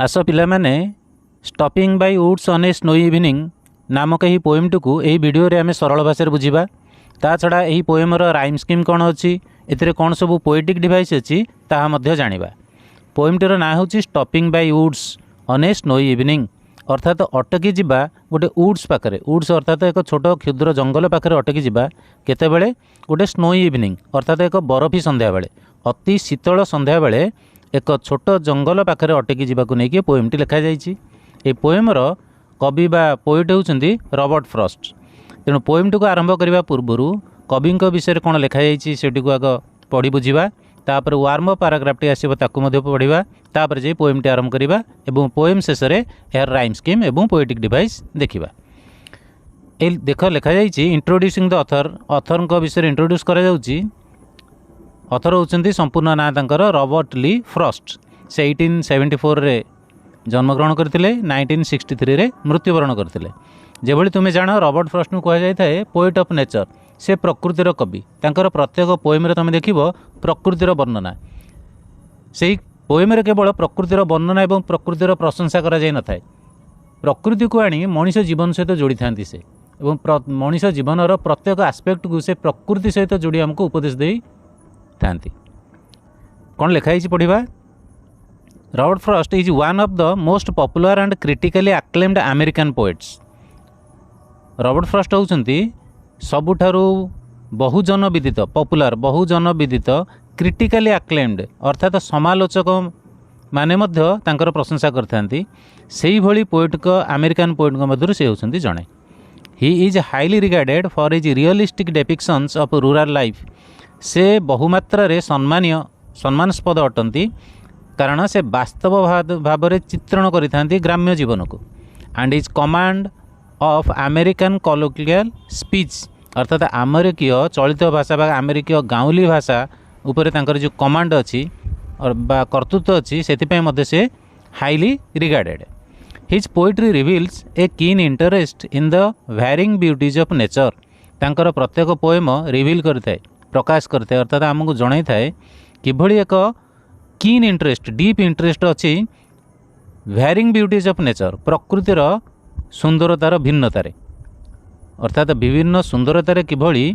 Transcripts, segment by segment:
आस पिलामाने stopping by woods on a snowy evening नामक यही पोएमटी को यही वीडियो रे आमे सरल भाषा बुझा। ता छड़ा यही पोएमर राइम स्कीम कौन अच्छी एथिरे कौन सब पोएटिक डिवाइस अच्छी ताहा मध्य जानिबा। पोएमटीर ना होची stopping by woods on a snowy evening अर्थात अटकी जिबा गोटे वुड्स पाखरे। वुड्स अर्थात एक छोट क्षुद्र जंगल पाखरे अटकी जिबा केतेबेले गोटे स्नोई इवनिंग अर्थात एक बरफी संध्या बेले अति शीतल संध्या बेले एक छोट जंगल पाखरे अटकी जिबाकु नेकी पोएमटी लिखा जाइछि। ए पोएमर कवि बा पोएट होउछन्ती रॉबर्ट फ्रॉस्ट। तेणु पोएमटी को आरंभ करबा पूर्वरु कविंक विषय कौन लिखा जाइछि सेटी को आग पढ़ी बुझिबा। तापर वार्म अप पैराग्राफटी आसीबो ताकु मध्य पढ़िबा। तापर जे पोएमटी आरंभ करबा एवं पोएम शेष रे एयर राइम स्कीम एवं पोएटिक डिवाइस देखिबा। ए देख लिखा जाइछि इंट्रोड्यूसिंग द ऑथर को विषय इंट्रोड्यूस करा जाउछि। ऑथर होउछन्ती संपूर्ण ना तांकर रॉबर्ट ली फ्रॉस्ट। से 1874 रे जन्मग्रहण करथिले 1963 रे मृत्युवरण करथिले। जेभଳି तुमे जान रॉबर्ट फ्रॉस्ट नु कहा जाय थाए पोएट ऑफ नेचर। से प्रकृतिर कवि। तांकर प्रत्येक पोएम रे तमे देखिबो प्रकृतिर वर्णना। सेही पोएम रे केवल प्रकृतिर वर्णना एवं प्रकृतिर प्रशंसा करा जाय न थाए। प्रकृति को आनी मनुष्य जीवन सहित जोड़ी थांती से एवं मनुष्य जीवनर प्रत्येक आस्पेक्ट को से प्रकृति सहित जोड़ी हमको उपदेश देई थांती। कौन लिखा है पढ़िबा। Robert Frost is one of the most popular and critically acclaimed American poets. Robert Frost होउछन्ती सबुठारु बहुजन विदित पॉपुलर बहुजन विदित क्रिटिकली अक्लेम्ड अर्थात समालोचक माने मध्य तांकर प्रशंसा करथांती। सेही भली पोएट को अमेरिकन पोएट को मध्य से होउछन्ती जणे। He is highly regarded for his realistic depictions of rural life. से बहुमात्रा रे सम्मानास्पद अटंती कारण से वास्तव भाव में चित्रण करिथांती ग्राम्य जीवन को। And his command of American colloquial speech अर्थात अमेरिकीय चलित भाषा बा अमेरिकीय गाँवली भाषा उपरे तांकर जो कमांड अच्छी और बा कर्तृत्व अच्छी से मध्य से highly regarded. His poetry reveals a keen interest in the varying beauties of nature. तांकर प्रत्येक पोएम रिवील करते प्रकाश करते अर्थात आमको जन थाए किभली एक कीन इंटरेस्ट डीप इंटरेस्ट अच्छी वैरिंग ब्यूटीज ऑफ नेचर प्रकृतिर सुंदरतार भिन्नतारे अर्थात विभिन्न सुंदरतार किभली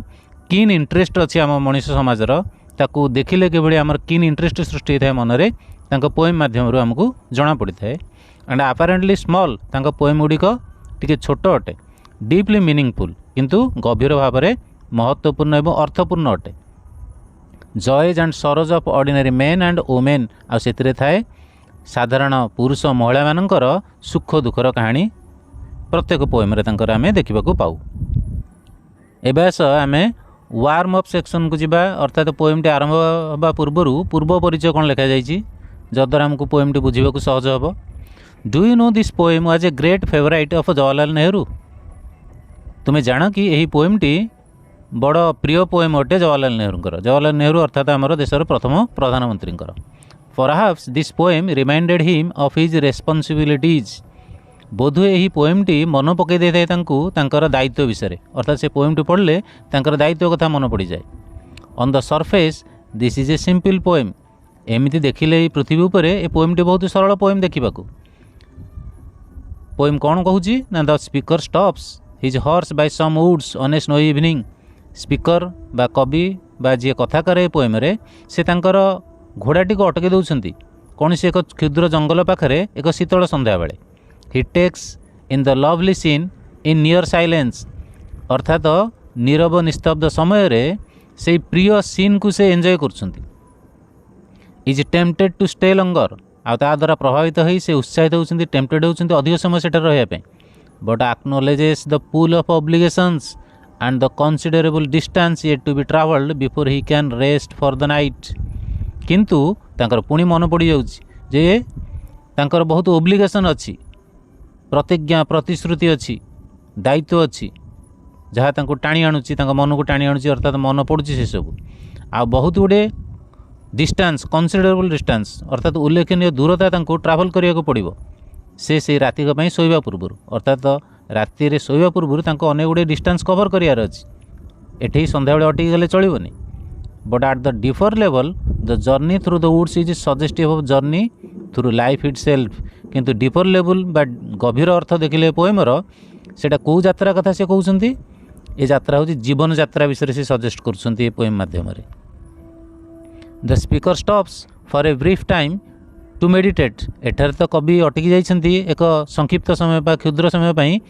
कीन इंटरेस्ट अच्छी आम मनुष्य समाजर ताकू देखिले किभली आमर कीन इंटरेस्ट सृष्टि होता है मनरे तांको पोएम माध्यम आमको जना पड़ी थाए। एंड अपारेंटली स्मॉल तांको पोएम गुड़िक टिके छोट अटे डीपली मीनिंगफुल किंतु गभीर भाव में महत्वपूर्ण एवं अर्थपूर्ण अटे। Joys and sorrows of ordinary men and women आथिरे थाए साधारण पुरुष महिला मानकर सुख दुखर कहानी प्रत्येक पोएम रे तांकर आमे देखिबाकू पाऊ। एबे आस आमे वार्म अप सेक्शन को जिबा अर्थात पोएमटी आरंभ होबा पूर्व परिचय कौन लिखा जाइछि जद्वारा हमको पोएमटी बुझिबाकू सहज हबो। Do you know this poem was a great favourite of Jawaharlal Nehru. तुमे जान कि यही पोएमटी बड़ प्रिय पोएम अटे जवाहरलाल नेहरूंकर। जवाहरलाल नेहरू अर्थात आमर देशर प्रथम प्रधानमंत्री। Perhaps this poem reminded him of his responsibilities. बोधुए यही पोएमटी मन पकई दे तांकर दायित्व विषय अर्थात से पोएमटी पढ़ले तांकर दायित्व कथा मन पड़ जाए। On the surface this is a simple poem. एमती देखिले पृथ्वी उपर ए पोएमटी बहुत सरल पोएम देखिबाकू। पोएम कौन कहूँ ना the speaker stops his horse by some woods on a snowy evening. Speaker बा कवि बा जी कथा करे पोएम रे से तांकर घोड़ाटी को अटके दौरान कौन से एक क्षुद्र जंगल पाखरे एक शीतल संध्या बेले। He takes in the lovely scene in near silence अर्थात नीरव निस्तब्ध समय रे से प्रिय सीन को से एंजॉय करछंती। Is tempted to stay longer आ ता द्वारा प्रभावित होई से उत्साहित होउछंती टेम्पटेड होउछंती अधिक समय सेटा रहया पे। But acknowledges the pull of obligations and the considerable distance yet to be travelled before he can rest for the night. किंतु तांकर पुणी मन पड़ जाउछि जे तांकर बहुत ओब्लिगेशन अच्छी प्रतिज्ञा प्रतिश्रुति अच्छी दायित्व अच्छी जहाँ तांको टाणी आणुची मन को टाणी आणुची अर्थात मन पड़ुची से सब आ बहुत गुड़े डिस्टेंस कंसिडरेबल डिस्टेंस अर्थात उल्लेखनीय दूरता तांको ट्रावेल करिया पड़िबो। से राति शोवा पूर्व अर्थात राति रे शोवा पूर्व तांको अनेक गुड़े डिस्टेंस कवर करियार अछि। एठी संध्या बेले अटकी गले चलिबोनी। But at the deeper level the journey through the woods is suggestive of journey through life itself किंतु डीपर लेवल बा गभीर अर्थ देखिले पोएमर सेटा कौ यात्रा कथा से कहउछंती ए यात्रा हूँ जीवन यात्रा विषय से सजेस्ट कर पोएम माध्यम the speaker stops for a brief time to meditate एठार तो कवि अटकी जाइछंती एक संक्षिप्त समय बा क्षुद्र समय पाई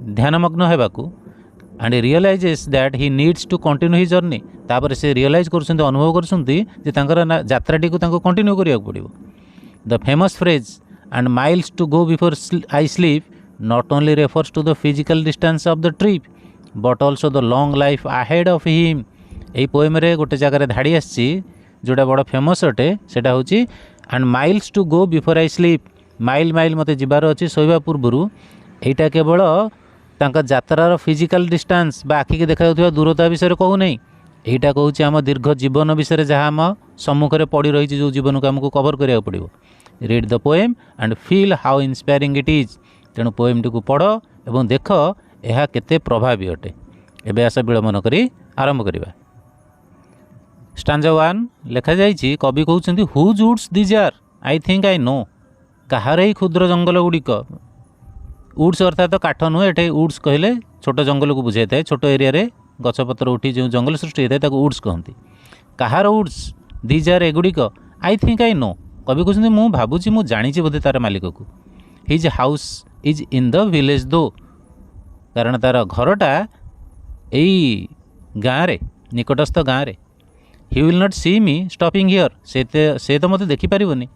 ध्यानमग्न हेबाकू and realises that he needs to continue his journey तापर से रियलाइज कर अनुभव कर यात्राटी को कंटिन्यू करिया पड़िबो the famous phrase and miles to go before I sleep not only refers to the physical distance of the trip but also the long life ahead of him यही poem रे गोटे जगह धाड़ी आसी जोटा बड़ फेमस अटे सेटा होची and miles to go before I sleep mile mile मते जिबार अछि सोइबा पूर्वरु एटा केवल तांका यात्रार फिजिकल डिस्टेंस बा आखि के देखा दूरता विषय कहू नहीं एटा कहूँ आम दीर्घ जीवन विषय जहाँ आम सम्मुखें पड़ी रही जो जीवन को आमको कवर करिया पड़ो read the poem and feel how inspiring it is तेणु पोएम टी पढ़ एवं देख यह केते प्रभावी अटे एबे आस विलंब न करी आरंभ करिबा स्टांजा 1 लिखा जाइछि कवि कहउछन्ति whose woods these are I think I know कहार ही क्षुद्र जंगल गुड़िक वुड्स अर्थात काठ नुहे एटे वुड्स कहले छोट जंगल को बुझाई थाए छोट एरिया रे गछपत्र उठी जो जंगल सृष्टि होता है ताको वुड्स कहती कहार वुड्स दीज आर एगुड़िक आई थिंक आई नो कवि कहते मुझे भावुँ मुझे जानी बोधे तार मालिक को his house is in the village दो कारण तार घरटा यही गाँव रे निकटस्थ गाँव रे he will not see me stopping here से तो मत देखिपारनी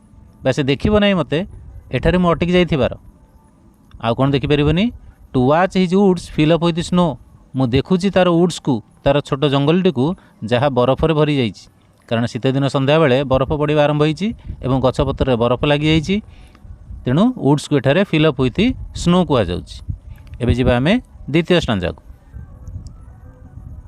बा से देखो ना मत एठारे मु अटकी जाइथिबार आउ कौन देखिपारनी to watch his woods fill up with snow मु देखुची तार वुड्स को तार छोट जंगलटी को जहाँ बरफरे भरी जाइछि कारण शीत दिन संध्या बेले बरफ पड़ा आरंभ होइछि एवं गछपत्र बरफ लगी जाइछि तेणु वुड्स को एठारे फिल अप विथ स्नो कह जाउछि एबे जिबा आमे द्वितीय स्टांजा को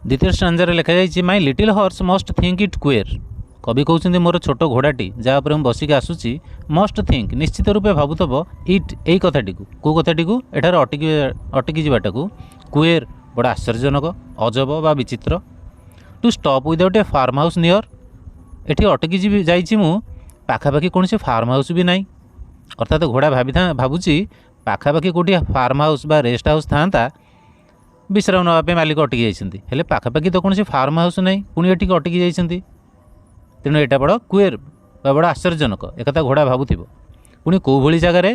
द्वितीय स्टांजा रे लिखा जाइछि my little horse must think it queer कवि कहउछन्ति मोर छोट घोड़ाटी जहाँ पर हम बसिक आसुची मस्ट थिंक निश्चित रूपे भावुथब इट एई कथाटी को कथाटी को एठारे अटकी जाटा को क्वेर बड़ा आश्चर्यजनक अजब बा विचित्र to stop without a farmhouse near एठी अटकी जाइछि मु पाखापाखि कौन से फार्म हाउस भी नहीं अर्थात घोड़ा भावुची पाखापाखि कौटी फार्म हाउस बा रेस्ट हाउस था विश्राम नापे मालिक अटकी जाइछन्ति हेले पाखापाखि तो कौन से फार्म हाउस नहीं पुणी एठी अटकी जाइछन्ति तेणु एटा बड़ क्वेर बा बड़ा आश्चर्यजनक एक घोड़ा भावुथिबो पुणी कौ भली जगार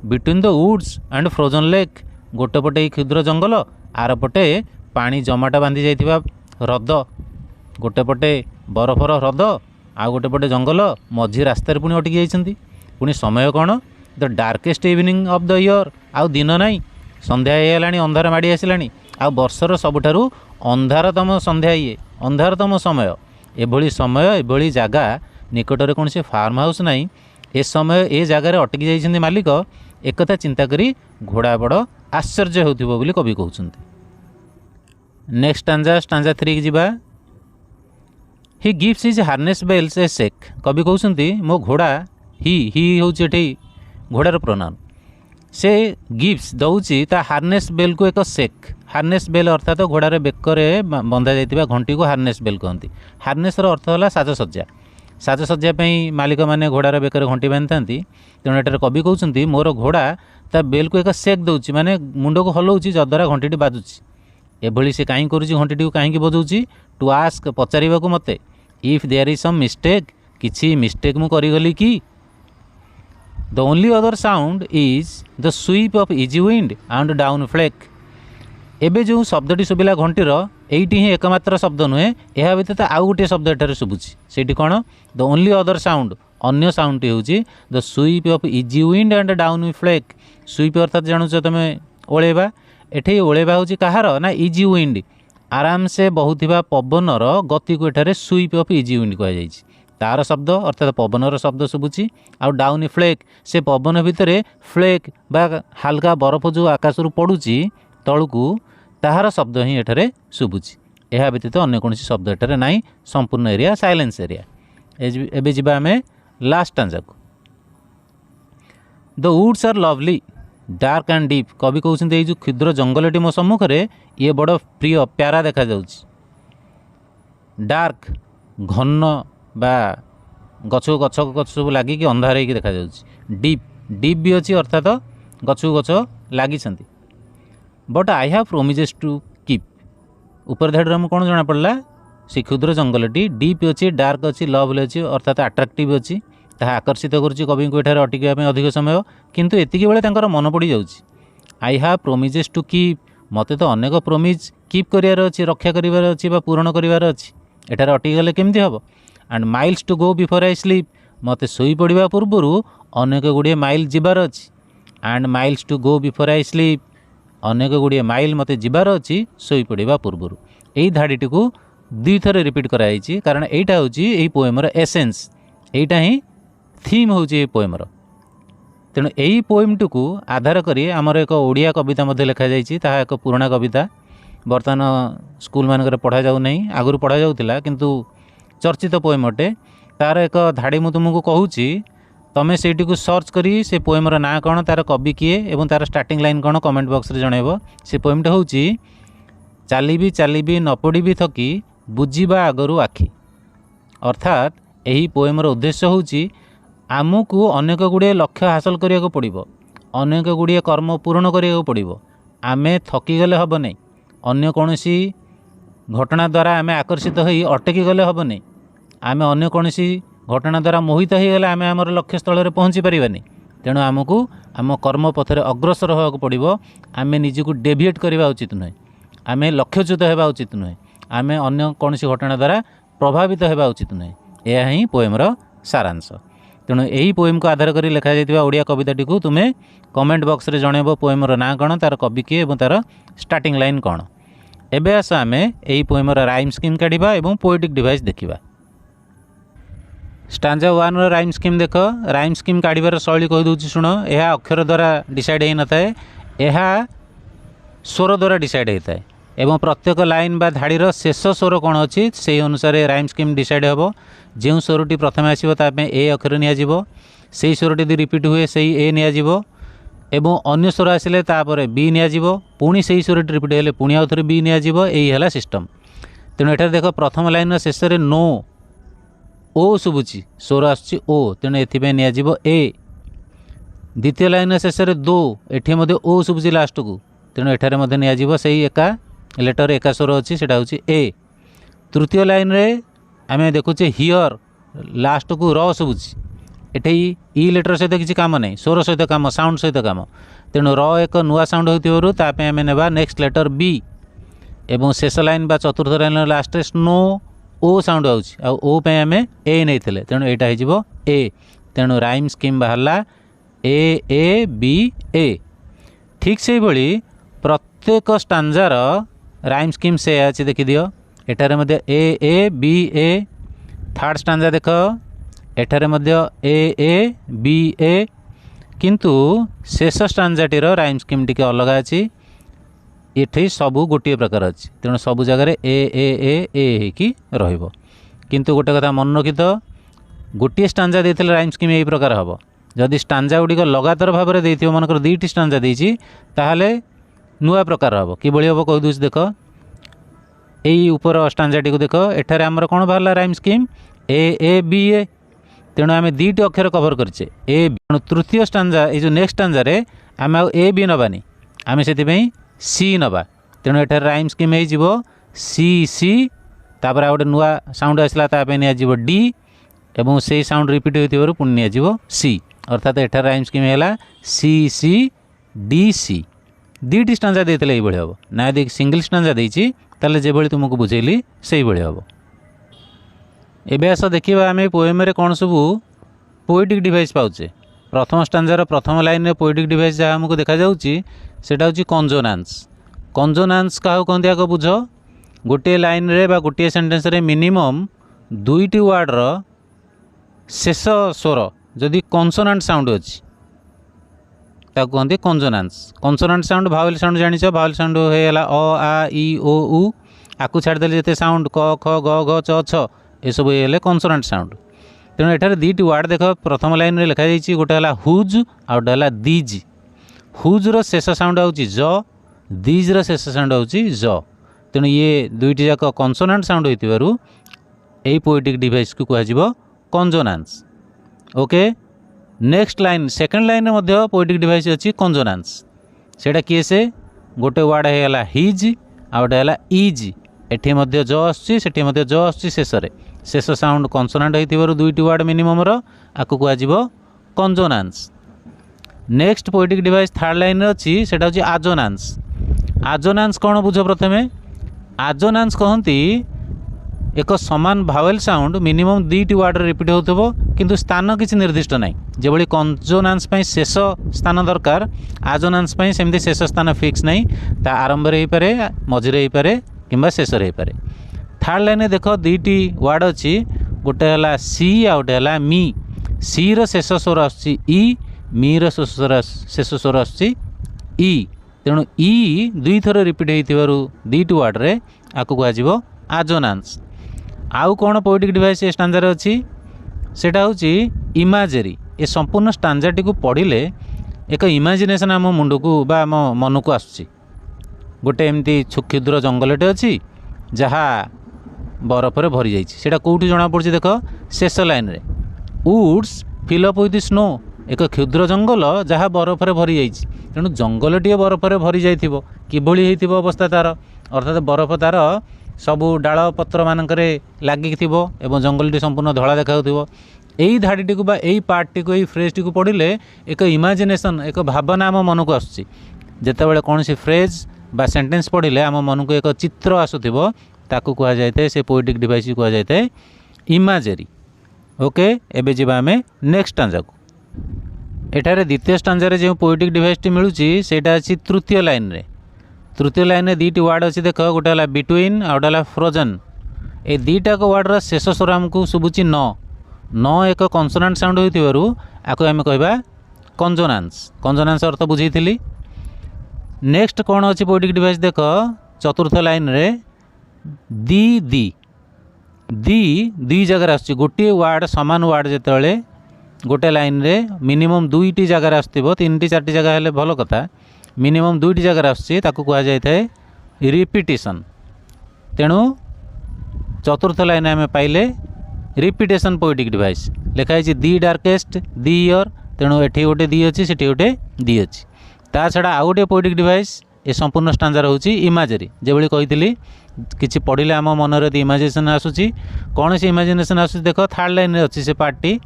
between the woods and frozen lake गोटे पटे क्षुद्र जंगल आर पटे पानी जमाटा बांधि जाइथिबा ह्रद गोटे पटे बरफर ह्रद आ गोटे पटे जंगल मझी रास्तार पुणी अटकी जाइछन्ति पुणी समय कौन the darkest evening of the year आउ दिन नाई संध्या होइगलानी अंधार माड़ी आसिलानी आ वर्षर सबुठारु अंधारतम संध्या ये अंधारतम समय एभली समय एभली जगह निकटरे कौन से फार्म हाउस नाई ए समय ए जगार अटकी जाइछन्ति मालिक एक कथा चिंता करी घोड़ा बड़ आश्चर्य होउथिबो बोली कवि कहउछन्ति नेक्स्ट स्टांजा 3 की जिबा he gives his harness bells a shake कवि कहउछन्ति मो घोड़ा ही होउछि एठी घोड़ार प्रोनाउन से गिव्स दउछि ता हार्नेस बेल को एक शेक हार्नेस बेल अर्थात घोड़ार बेकरे बंधा जाइतिबा घंटी को हार्नेस बेल कहती हार्नेस अर्थ होला साजसज्जा साजसज्जा मालिक मैंने घोड़ार बेकर घंटी बांधि था तेणु एटार कवि कहउछन्ति मोर घोड़ा ता बेल को एक सेक दउछि माने मुंड को हलाउछि जद्वारा घंटी बाजुछि एभली से कहीं करुछि घंटी को कहीं बजाउछि टू आस्क पचारिबाकू मते if there is some mistake किछि मिस्टेक मु करिगली कि the only other sound is the sweep of easy wind and down flake एबे जो शब्दटी शुभिला घंटीर एइटी ही एकमात्र शब्द नुहे यह व्यतीत आउ गोटे शब्द एठारे शुभुछि सेठी कौन द ओनली अदर साउंड अन्य साउंडटी होउछि the sweep of easy wind and down flake sweep अर्थात जानुछ तमे ओळेबा एठी ओळेबा होउछि कहार ना इजी विंड आराम से बहुथिबा पवनर गति को एठारे स्वीप ऑफ इजी विंड कह जाइछि तार शब्द अर्थात पवनर शब्द शुभुछि आउ डाउन फ्लेक से पवन भितरे फ्लेक बा हल्का बरफ जो आकाश रु पड़ुछि तळकू ताहार शब्द ही एठारे शुभुछि यह व्यतीत अन्य कौन शब्द एठारे नाई संपूर्ण एरिया साइलेंस एरिया एबे जिबा आमे लास्ट स्टांजा को the woods are lovely dark and deep कवि कहउछन्ति ए जो क्षुद्र जंगलटी मो सम्मुखरे ये बड़ प्रिय प्यारा देखा जाउछि डार्क घन बा गछ गछ गछ सब लागिकी अंधार होइकी देखा जाउछि डीप डीप भी अच्छी अर्थात गछ गछ लगी but I have promises to keep ऊपर धाड़ी आमको कौन जना पड़ा से क्षुद्र जंगलटी डीप अच्छी डार्क अच्छी लवली अच्छी अर्थात आट्राक्टिव अच्छी ताहा आकर्षित करुच्ची कवि को एठार अटिका अधिक समय किंतु एतिकी बेले तांकर मन पड़ जाउची आई हाव प्रोमिजेस टू कीप मते तो अनेक प्रोमिज कीप करिवार अच्छी रक्षा करिवार अच्छी बा पूरण करिवार अच्छी एठार अटिक गले केमती हम and miles to go before I sleep मते सोई पड़िबा पूर्वरु अनेक गुड़िए माइल जिबार अच्छी and miles to go before I sleep अनेक गुड़िए माइल मते जिबार अच्छी सोई पड़िबा पूर्वरु एई धाड़ीटी को दुई थर रिपीट कराई कारण एटा होची एई पोएमर एसेंस एटा ही थीम होची एई पोएमर तेणु यही पोएमटी को आधार करी आमर एक ओडिया कविता मध्य लिखा जाइए ताहा एक पुराना कविता बर्तमान स्कूल मानक पढ़ा जाऊ नहीं आगुरी पढ़ा जाऊला किंतु चर्चित पोएम अटे तार एक धाड़ी मु तुमको कहूँ तमें सेठी को सर्च करी से पोएमर ना कौन तार कवि किए एवं तार स्टार्टिंग लाइन कौन कमेंट बॉक्स रे जनइब से पोएमटा होची चालिबी न पड़ी थकी बुझीबा आगरू आखि अर्थात यही पोएमर उद्देश्य होची आमको अनेक गुड़े लक्ष्य हासिल करने पड़ो अनेक गुड़े कर्म पूरण करने पड़ो आमे थकीगले हम नहीं अन्य कौन घटना द्वारा आमे आकर्षित हो अटकी गले हम नहीं आमे अन्य कौन घटना द्वारा मोहित हो गले आमे आमर लक्ष्य स्थल पहुँची पारानी तेणु आमको आम कर्म पथरे अग्रसर होगा पड़ो आमे निजक डेविएट करवा उचित नुहे आमे लक्ष्यच्युत होगा उचित नुहे आमे अन्य कौन घटना द्वारा प्रभावित होगा उचित नुहे यह ही पोएमर सारांश तेणु यही पोएम को आधार कर लिखा जाइए ओडिया कविताटी को तुम्हें कमेंट बॉक्स रे जनइब पोएमर ना कौन तार कवि किए और तार स्टार्टिंग लाइन कौन एबे आस आमे यही पोएमर राइम स्कीम काढ़ा और पोएटिक डिवाइस देखा स्टांजा 1 राइम स्कीम देख राइम स्कीम काढ़ार शैली कहीदे शुण यह अक्षर द्वारा डिसाइड हो न थाए यह स्वर द्वारा डिसाइड होता है एवं प्रत्येक लाइन बा धाड़ीर शेष स्वर कौन अच्छी से अनुसार राइम स्कीम डिसाइड हे जो स्वरटी प्रथम आसो ए अक्षर नि स्वरटी यदि रिपीट हुए से ए नियाजिबो एवं अन्य स्वर आसिले तापर बी नियाजिबो पुणी से स्वरटी रिपीट हेले पुणी आउ थे बी नियाजिबो एही हला सिस्टम तेणु एठार देख प्रथम लाइन शेष में नो ओ शुभुची स्वर आसुची ओ तेणु एथिपे नियाजिबो ए द्वितीय लाइन शेष में दो एठी मध्य ओ शुभुची लास्ट को तेणु एठारे मध्य नियाजिबो सेही एका लेटर एका स्वर अच्छी से ए तृतीय लाइन रे आम देखुचे हियर लास्ट को र शुभुची एटे ई लेटर सहित किसी काम नहीं स्वर सहित काम साउंड सहित काम तेणु र एक नुआ साउंड होतापे आम नेबा नेक्स्ट लेटर बी एवं शेष लाइन बा चतुर्थ लाइन लास्ट स्नो ओ साउंड आउ आम ए नहीं तेणु यहाँ हो ए तेणु राइम स्कीम बाहरला ए बी ए ठीक से भाई प्रत्येक स्टांजार राइम स्कीम से अच्छी देखी एठारे मध्य A B A third stanza देख एठारे मध्य ए बी ए किंतु शेष स्टांजाटीर राइम स्कीम टी अलग अच्छी ये सबू गोटे प्रकार अच्छी तेणु सबू जगार ए कि किंतु गोटे कथा मन रखी तो गोटे स्टांजा देते राइम स्कीम यही प्रकार हम जदि स्टांजा गुड़िक लगातार भाव में देती मनकर दुईटी स्टांजा देती ताहले नुआ प्रकार हम कि हम कहीदे देख यही ऊपर स्टांजाटी को देख एठार आमर कौन बाहर राइम स्कीम ए बी ए तेणु आम दुईटी अक्षर कवर करचे ए तृतीय स्टांजा ये जो नेक्स्ट स्टांजा रे आम ए बी नबानी आम से सी नबा तेणु एठार राइम स्कीम हो सी तापर गोटे नुआ साउंड आसला नियाजिबो डी एवं से साउंड रिपीट होइथिबारु पुणी नियाजिबो सी अर्थात एठार राइम स्कीम है सी डी सी दुईटी स्टांजा देते ये हम ना यदि सिंगल स्टांजा देती ताले जे भली तुमको बुझेली से भाई हम एबे आस देखा आम पोएम कौन सब पोएटिक डिवाइस पाचे प्रथम स्टांजार प्रथम लाइन में पोएटिक डिवाइस जहाँ आमको देखा सेटा हूँ कंजोनान्स क्या कहते आग बुझ गोटे लाइन रे बा गोटे सेंटेंस रे मिनिमम दुईटी वर्डर शेष स्वर जदि कन्सोनांट साउंड अच्छी ताको कहते कंसोनांट साउंड भावेल साउंड जानिछ भावेल साउंड होगा अ आ ई ओ उ आकु छाड़देले जिते साउंड क ख ग घ च छ ये सब होगा कंसोनांट साउंड तेणु एठार दुईटी वर्ड देख प्रथम लाइन रे लिखा जाइए गोटे है हुज आ गोटे है दीज हुज रो शेष साउंड आउची ज दीज रो शेष साउंड आउची ज तेणु ये दुईटी जाक कंसोनांट साउंड होइतिबारु एई पोएटिक डिवाइस को कह consonance okay next line second line में पोएटिक डिवाइस अच्छी कंजोनान्स सेटा किए से गोटे वार्ड होगा हिज आ गोटे है इज एठी मध्य ज आसुची सेठी मध्य ज आसुची शेष साउंड कन्सोनाट होइथिबारु दुईटी वार्ड मिनिमम आकु कुआजिबो consonance. Next poetic device third line अच्छी सेटा होची आजोनान्स। आजोनान्स कौन बुझ प्रथमे आजोनान्स कहती एक समान भावेल साउंड मिनिमम दुईटी वार्ड रिपीट होथबो किंतु स्थान किसी निर्दिष्ट नाई जेभली कंजोनान्स पई शेष स्थान दरकार आजोनान्स पई सेमती शेष स्थान फिक्स नाई ता आरंभ रे पारे मझिरे हे पारे किंबा शेष रे पारे। थर्ड लाइन देख दुईटी वार्ड अच्छी गोटे है सी आ गोटे है मी सी रो शेष स्वर आसुची ई मी रो शेष स्वर आसुची ई तेणु ई दुई थर रिपीट होइथिबारु दुईटी वार्ड रे आकु कुआजिबो आजोनान्स। आउ कौन पोएटिक डिवाइस स्टांजार अच्छी सेटा होची इमाजेरी। ए संपूर्ण स्टांजाटी को पढ़िले एक इमाजिनेशन आम मुंड को बा आम मन को आसुची गोटे एमती क्षुद्र जंगलटे अच्छी जहाँ बरफ रे भरी जाइछि सेटा कोउठी जणा पड़छि देख शेष लाइन रे woods fill up with snow एक क्षुद्र जंगल जहाँ बरफ रे भरी जाइछि तेणु जंगलटीए बरफ रे भरी जाइथिबो किभଳି हेइथिबो अवस्था तार अर्थात बरफ तार सबू डाल पत्र मानकरे लागिथिबो एवं जंगलटी संपूर्ण धला देखाउथिबो। एई धाड़ीटी को बा एई पार्टटी को एई फ्रेजटी को पढ़िले एक इमाजिनेशन एक भावना आम मन को आसुची जेतेबेले कोनोसी फ्रेज बा सेंटेंस पढ़िले आम मन को एक चित्र आसुथिबो ताकू कुआ जायते से पोएटिक डिवाइस कुआ जायते इमाजेरी। ओके एबे जिबा आमे नेक्स्ट स्टांजा को। एठारे द्वितीय स्टांजा रे जे पोएटिक डिवाइसटी मिलुची सेटा अछि तृतीय लाइन रे। तृतीय लाइन में दुईटी वार्ड अच्छी देख गोटे है बिटवीन आ गोटे है फ्रोजन ए दुईटा वार्डर शेष स्वर आमको शुभुची न न एक कन्सोनान्ट साउंड होइथिबारु आको आमे कहबा कंजोनान्स। कंजोनान्स अर्थ बुझेइथिली। नेक्स्ट कौन अच्छी पोएटिक डिवाइस देख चतुर्थ लाइन रे दी दी दी दुई जगह आसुची गोटे वार्ड समान वार्ड जेतेबेले गोटे लाइन रे मिनिमम दुईटी जगह आसुथिबो तीनटी चारटी जगह हेले भल कथा मिनिमम दुईटी जगह आसुची ताकू कुआ जायथाय रिपिटेशन। तेणु चतुर्थ लाइन आमे पाइले रिपिटेशन पोएटिक डिवाइस लिखाई दी डार्केस्ट दी इयर तेणु एठी गोटे दी अच्छी सेठी गोटे दी अच्छी ता छड़ा आउ गोटे पोएटिक डिवाइस ए संपूर्ण स्टांजार होची इमाजेरी जेभली कहिथिली किछि पढ़िले आम मन रे इमाजिनेशन आसुची कौन से इमाजिनेशन आसुची देख थर्ड लाइन रे अच्छी से पार्टी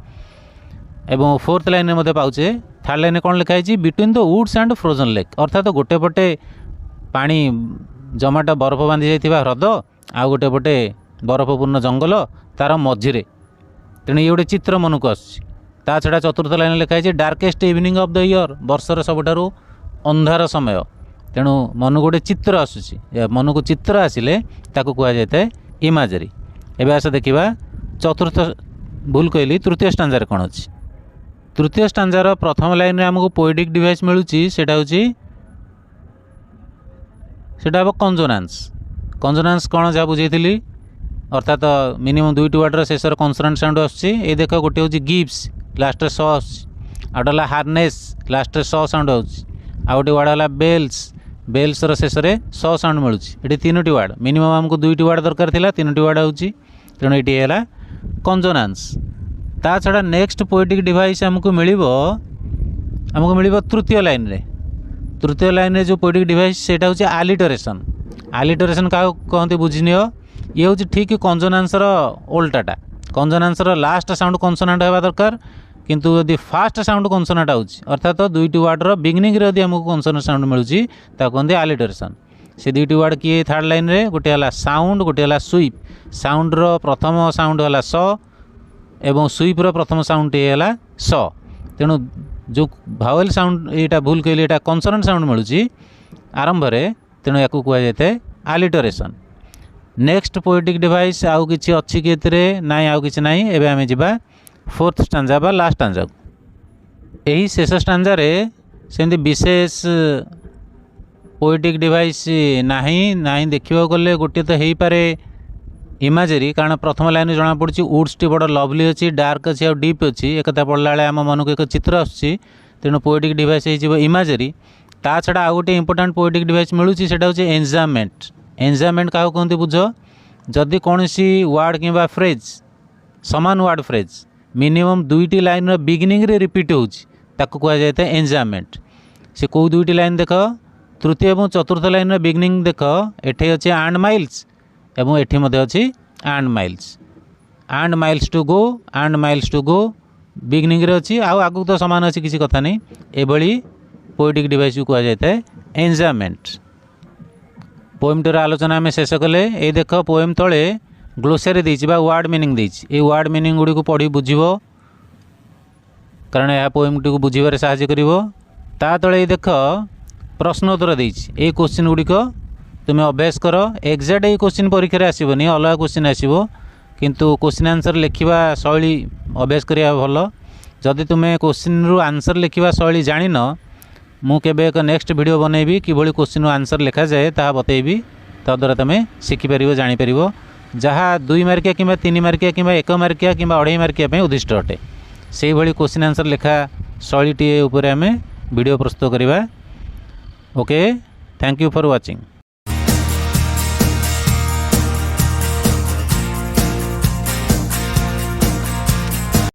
एवं फोर्थ लाइन में पाचे। थर्ड लाइन कौन लिखाई between the woods and frozen lake अर्थात गोटे पटे पानी जमाटा बरफ बांधि जाइथिबा ह्रद आ गोटे पटे बरफपूर्ण जंगल तार मझिरे तेणु ये गोटे चित्र मन को आसुची। ता छड़ा चतुर्थ लाइन लिखाई darkest evening of the year वर्षर सबुठारु अंधार समय तेणु मन गोटे चित्र आसुची मन को चित्र आसिले ताकू कुआ जायते इमाजेरी। एबे आस देखिबा चतुर्थ भूल कहली तृतीय स्टांजार कौन अच्छी। तृतीय स्टांजार प्रथम लाइन रे हमको पोएटिक डिवाइस मिलुची सेटा होची सेटा अब कंजोनान्स। कंजोनान्स कौन जहाँ बुझेइथिली अर्थात मिनिमम दुईटी वार्डर शेषर कन्सोनान्ट साउंड आसुची ए देख गोटे होची गिव्स लास्ट रे स आसुची आ गोटे हार्नेस लास्ट रे स साउंड आउची आ गोटे वार्ड है बेल्स बेल्स रो शेष रे स साउंड मिलुची एटी तीनोटी वार्ड मिनिमम हमको दुईटी वार्ड दरकार थिला तीनोटी वार्ड होची तेणु एटी हैला कंजोनान्स। ता छड़ा नेक्स्ट पोएटिक डिवाइस हमको मिलिबो तृतीय लाइन रे। तृतीय लाइन रे जो पोएटिक डिवाइस सेटा होची आलिटरेशन। आलिटरेशन का कहते बुझिनियो ये होची ठीक कंजोनान्स रो उल्टाटा कंजोनान्स रो लास्ट साउंड कन्सोनान्ट हेबा दरकार किंतु यदि फास्ट साउंड कन्सोनान्ट आउची अर्थात दुईटी वार्ड रो बिगिनिंग रे यदि हमको कन्सोनान्ट साउंड मिलुची ता कहते आलिटरेशन। से दुईटी वार्ड किए थर्ड लाइन रे गोटे हला साउंड गोटे हला स्वीप साउंड रो प्रथम साउंड हला स एवं स्वीप रो प्रथम साउंड है स तेणु जो भावेल साउंड यहाँ भूल कहली यहाँ कन्सोनान्ट साउंड मिलूँ आरंभ रे तेणु या कुआ जाए आलिटरेशन। नेक्स्ट पोएटिक डिवाइस आउ किछि अछि कि एतरे नाई आउ किछि नाई एबे आमे जिबा फोर्थ स्टांजा बा लास्ट स्टांजा एही शेष स्टांजा रे सेंदी विशेष पोएटिक डिवाइस नाही देखिबा गले गोटे तो हेई पारे इमाजेरी कारण प्रथम लाइन जना पड़ी वुड्स टी बड़ लवली अच्छी डार्क अच्छी आ डीप अच्छी एक पढ़ला बेले आम मन को एक चित्र आसूँ तेणु पोएटिक डिवाइस हो इमाजेरी। ता छड़ा आउ गोटे इंपोर्टाट पोएटिक डिवाइस मिलूँ सेटा होची एन्जामेंट। एन्जामेंट क्या कहते बुझ जदि कौन सी वार्ड किंबा फ्रेज समान वार्ड फ्रेज मिनिमम दुईटी लाइन बिगिनिंग रे रिपीट होउछि ताको कह जाए एंजाममेंट। से कौ दुईटी लाइन देख, तृतीय और चतुर्थ लाइन बिगिनिंग देख, एठे अच्छे एंड माइल्स एवं एठी मध्ये अच्छी and miles, and miles to go, and miles to go beginning रे अच्छी, आउ आगु तो समान अच्छी किसी कथा नहीं। एभली पोएटिक डिवाइस को कह जाए एंजाममेंट। पोएमटर आलोचना आम शेष कले। ये देख पोएम तले ग्लोसारी देछि बा वर्ड मीनिंग देछि। ए वर्ड मीनिंग गुडी को पढ़ी बुझिबो, कारण यह पोएम टी को बुझिबार सहायता करिवो। ता तले देख प्रश्नोत्तर देछि। ए क्वेश्चन गुडिक तुम अभ्यास कर। एक्जाक्ट ये क्वेश्चन परीक्षा आसबनी, अलग क्वेश्चन आसो, किंतु क्वेश्चन आंसर लिखा शैली अभ्यास करिया भल। जदि तुम्हें क्वेश्चन रु आंसर लिखा शैली जानिन, मु केबे एक नेक्स्ट वीडियो बनैबी किभली क्वेश्चन रु आंसर लिखा जाए ता बतैबी। ता द्वारा तुम शिखिपर जापर जहाँ 2 मार्किया कि 3 मार्किया कि 1 मार्किया कि 2.5 मार्किया उद्दिष्ट अटे। से भली क्वेश्चन आंसर लिखा शैलीटी उपर आम वीडियो प्रस्तुत करवा। Okay, thank you for watching.